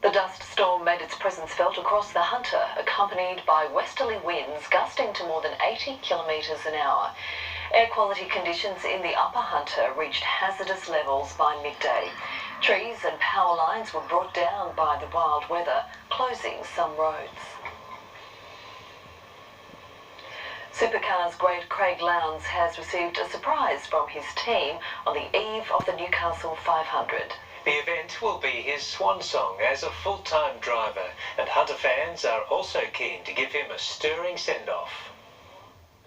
The dust storm made its presence felt across the Hunter, accompanied by westerly winds gusting to more than 80 kilometres an hour. Air quality conditions in the upper Hunter reached hazardous levels by midday. Trees and power lines were brought down by the wild weather, closing some roads. Supercars great Craig Lowndes has received a surprise from his team on the eve of the Newcastle 500. The event will be his swan song as a full-time driver, and Hunter fans are also keen to give him a stirring send-off.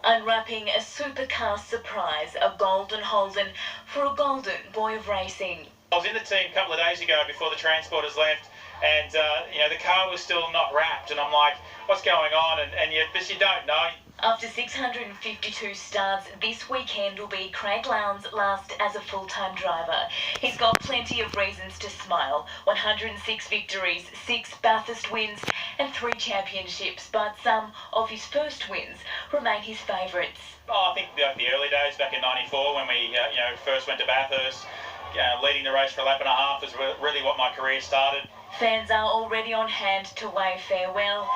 Unwrapping a supercar surprise, a golden Holden for a golden boy of racing. I was in the team a couple of days ago before the transporters left, and the car was still not wrapped, and I'm like, what's going on? And you don't know. After 652 starts, this weekend will be Craig Lowndes' last as a full-time driver. He's got plenty of reasons to smile. 106 victories, 6 Bathurst wins and 3 championships, but some of his first wins remain his favourites. I think the early days back in '94 when we first went to Bathurst, leading the race for a lap and a half was really what my career started. Fans are already on hand to wave farewell,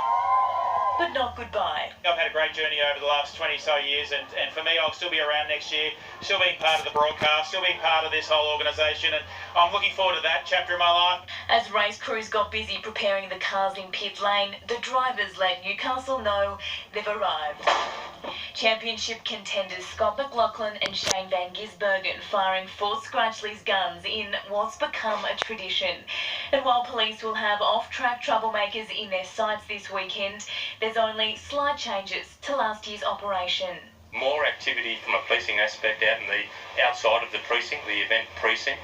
but not goodbye. I've had a great journey over the last 20 so years, and for me, I'll still be around next year, still being part of the broadcast, still being part of this whole organisation, and I'm looking forward to that chapter in my life. As race crews got busy preparing the cars in pit lane, the drivers let Newcastle know they've arrived. Championship contenders Scott McLaughlin and Shane Van Gisbergen firing Fort Scratchley's guns in what's become a tradition. And while police will have off-track troublemakers in their sights this weekend, there's only slight changes to last year's operation. More activity from a policing aspect out in the outside of the precinct, the event precinct.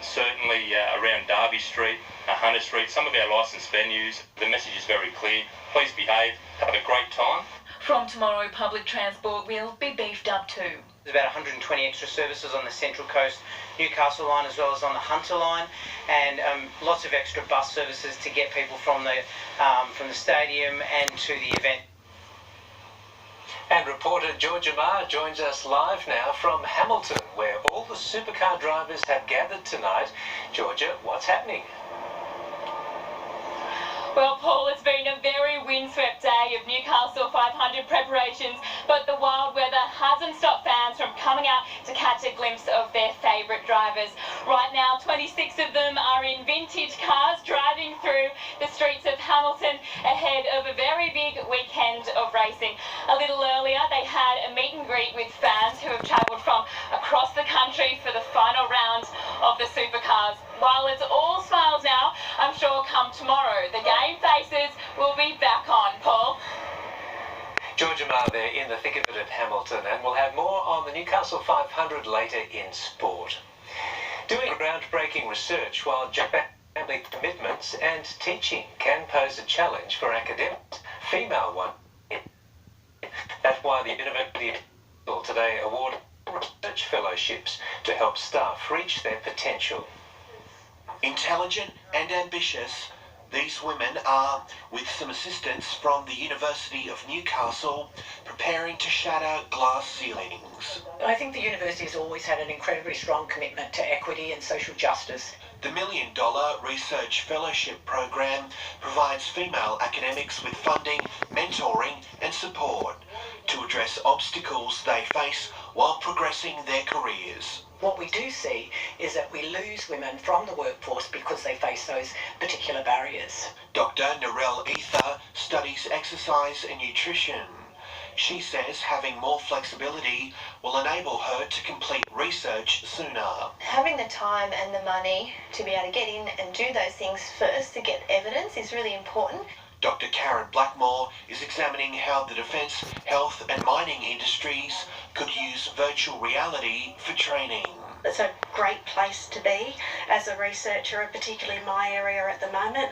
Certainly around Derby Street, Hunter Street, some of our licensed venues. The message is very clear. Please behave, have a great time. From tomorrow, public transport will be beefed up too. There's about 120 extra services on the Central Coast Newcastle line as well as on the Hunter line, and lots of extra bus services to get people from the stadium and to the event. And reporter Georgia Marr joins us live now from Hamilton, where all the supercar drivers have gathered tonight. Georgia, what's happening? Well, Paul, it's been a very windswept day of Newcastle 500 preparations, but the wild weather hasn't stopped fans from coming out to catch a glimpse of their favourite drivers. Right now, 26 of them are in vintage cars driving through the streets of Hamilton ahead of a very big weekend of racing. A little earlier, they had a meet and greet with fans who have travelled from across the country for the final round of the supercars. While it's all smiles now, I'm sure come tomorrow, the game faces will be back on. Paul? Georgia Marr there in the thick of it at Hamilton, and we'll have more on the Newcastle 500 later in sport. Doing groundbreaking research while family commitments and teaching can pose a challenge for academics. Female one. That's why the University of today awarded research fellowships to help staff reach their potential. Intelligent and ambitious, these women are, with some assistance from the University of Newcastle, preparing to shatter glass ceilings. I think the university has always had an incredibly strong commitment to equity and social justice. The $1 million Research Fellowship Program provides female academics with funding, mentoring and support to address obstacles they face while progressing their careers. What we do see is that we lose women from the workforce because they face those particular barriers. Dr. Narelle Ether studies exercise and nutrition. She says having more flexibility will enable her to complete research sooner. Having the time and the money to be able to get in and do those things first to get evidence is really important. Dr. Karen Blackmore is examining how the defence, health and mining industries could use virtual reality for training. It's a great place to be as a researcher, particularly in my area at the moment.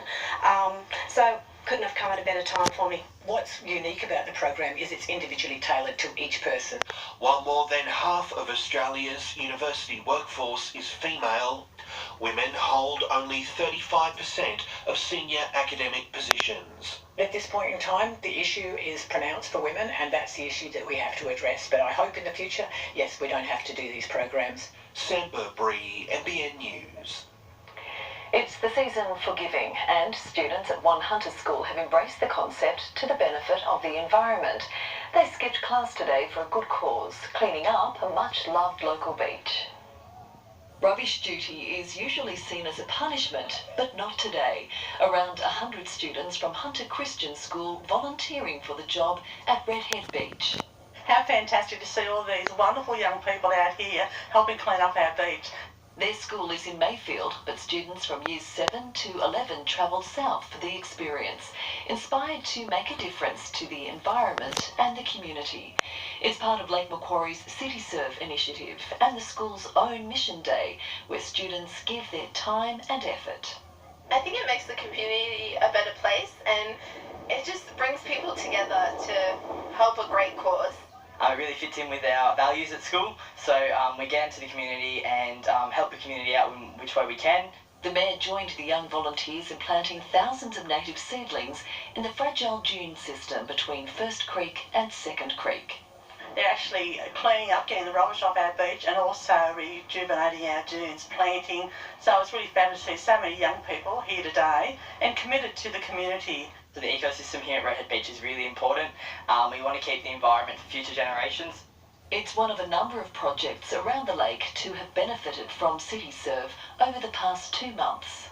So couldn't have come at a better time for me. What's unique about the program is it's individually tailored to each person. While more than half of Australia's university workforce is female, women hold only 35% of senior academic positions. At this point in time, the issue is pronounced for women, and that's the issue that we have to address. But I hope in the future, yes, we don't have to do these programs. Sam Burbury, NBN News. It's the season for giving, and students at One Hunter School have embraced the concept to the benefit of the environment. They skipped class today for a good cause, cleaning up a much-loved local beach. Rubbish duty is usually seen as a punishment, but not today. Around 100 students from Hunter Christian School volunteering for the job at Redhead Beach. How fantastic to see all these wonderful young people out here helping clean up our beach. Their school is in Mayfield, but students from years 7 to 11 travelled south for the experience, inspired to make a difference to the environment and the community. It's part of Lake Macquarie's CityServe initiative and the school's own Mission Day, where students give their time and effort. I think it makes the community a better place, and it just brings people together to help a great cause. It really fits in with our values at school, so we get into the community and help the community out in which way we can. The Mayor joined the young volunteers in planting thousands of native seedlings in the fragile dune system between First Creek and Second Creek. They're actually cleaning up, getting the rubbish off our beach, and also rejuvenating our dunes, planting. So it's really fabulous to see so many young people here today and committed to the community. So the ecosystem here at Redhead Beach is really important. We want to keep the environment for future generations. It's one of a number of projects around the lake to have benefited from CityServe over the past 2 months.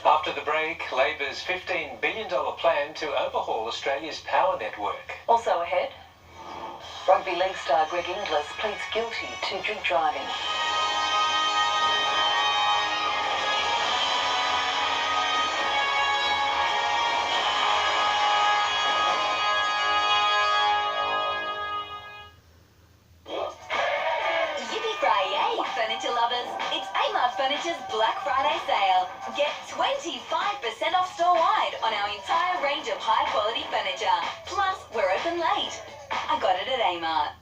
After the break, Labor's $15 billion plan to overhaul Australia's power network. Also ahead, rugby league star Greg Inglis pleads guilty to drink driving. Furniture lovers, it's Amart Furniture's Black Friday sale. Get 25% off store-wide on our entire range of high-quality furniture. Plus, we're open late. I got it at Amart.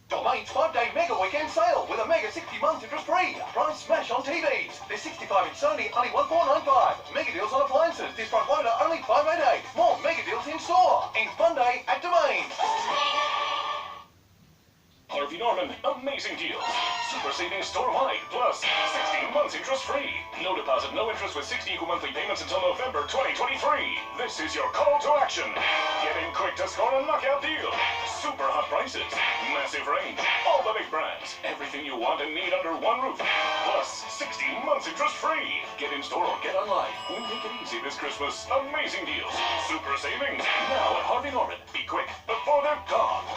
Domain's 5-day mega weekend sale with a mega 60 months interest free. Price smash on TVs. There's 65-inch Sony, only $1,495. Mega deals on appliances. This front loader, only $588. More mega deals in store. In Fun Day at Domain. Harvey Norman, amazing deals. Super savings store-wide, plus 16 months interest-free. No deposit, no interest with 60 equal monthly payments until November 2023. This is your call to action. Get in quick to score a knockout deal. Super hot prices, massive range, all the big brands, everything you want and need under one roof. Plus 16 months interest-free. Get in store or get online. We make it easy this Christmas. Amazing deals. Super savings, now at Harvey Norman. Be quick before they're gone.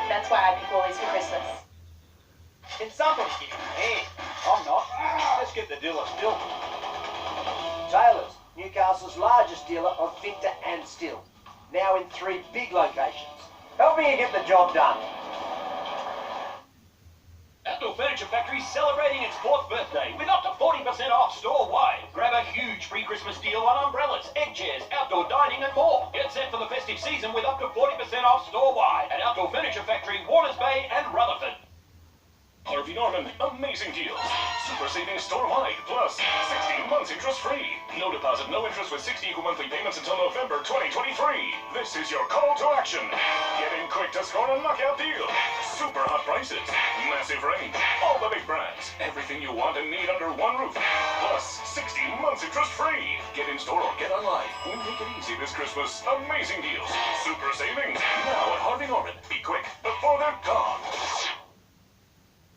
That's why I pick Woolies for Christmas. It's somebody's getting here. I'm not. Let's get the dealer still. Taylor's, Newcastle's largest dealer of Victor and Still. Now in 3 big locations. Helping you get the job done. Outdoor Furniture Factory's celebrating its 4th birthday with up to 40% off store-wide. Grab a huge pre-Christmas deal on umbrellas, egg chairs, outdoor dining and more. Get set for the festive season with up to 40% off store-wide at Outdoor Furniture Factory, Waters Bay and Rutherford. Harvey Norman, amazing deals. Super savings store-wide, plus 16 months interest-free. No deposit, no interest with 60 equal monthly payments until November 2023. This is your call to action. Get in quick to score a knockout deal. Super hot prices, massive range, all the big brands, everything you want and need under one roof. Plus 16 months interest-free. Get in store or get online. We make it easy this Christmas. Amazing deals. Super savings, now at Harvey Norman. Be quick before they're gone.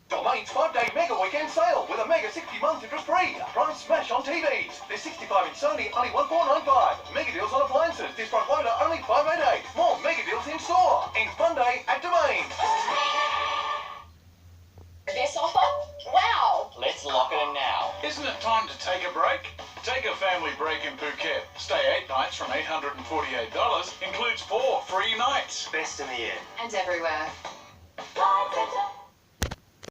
Domain's 5-day mega weekend sale with a mega 60 months interest free. Price smash on TVs. There's 65-inch Sony, only $1,495. Mega deals on appliances. This front loader, only $588. More mega deals in store. In Fun Day at Domain. This offer? Wow! Let's lock it in now. Isn't it time to take a break? Take a family break in Phuket. Stay 8 nights from $848. Includes 4 free nights. Best in the air. And everywhere. Flight Centre.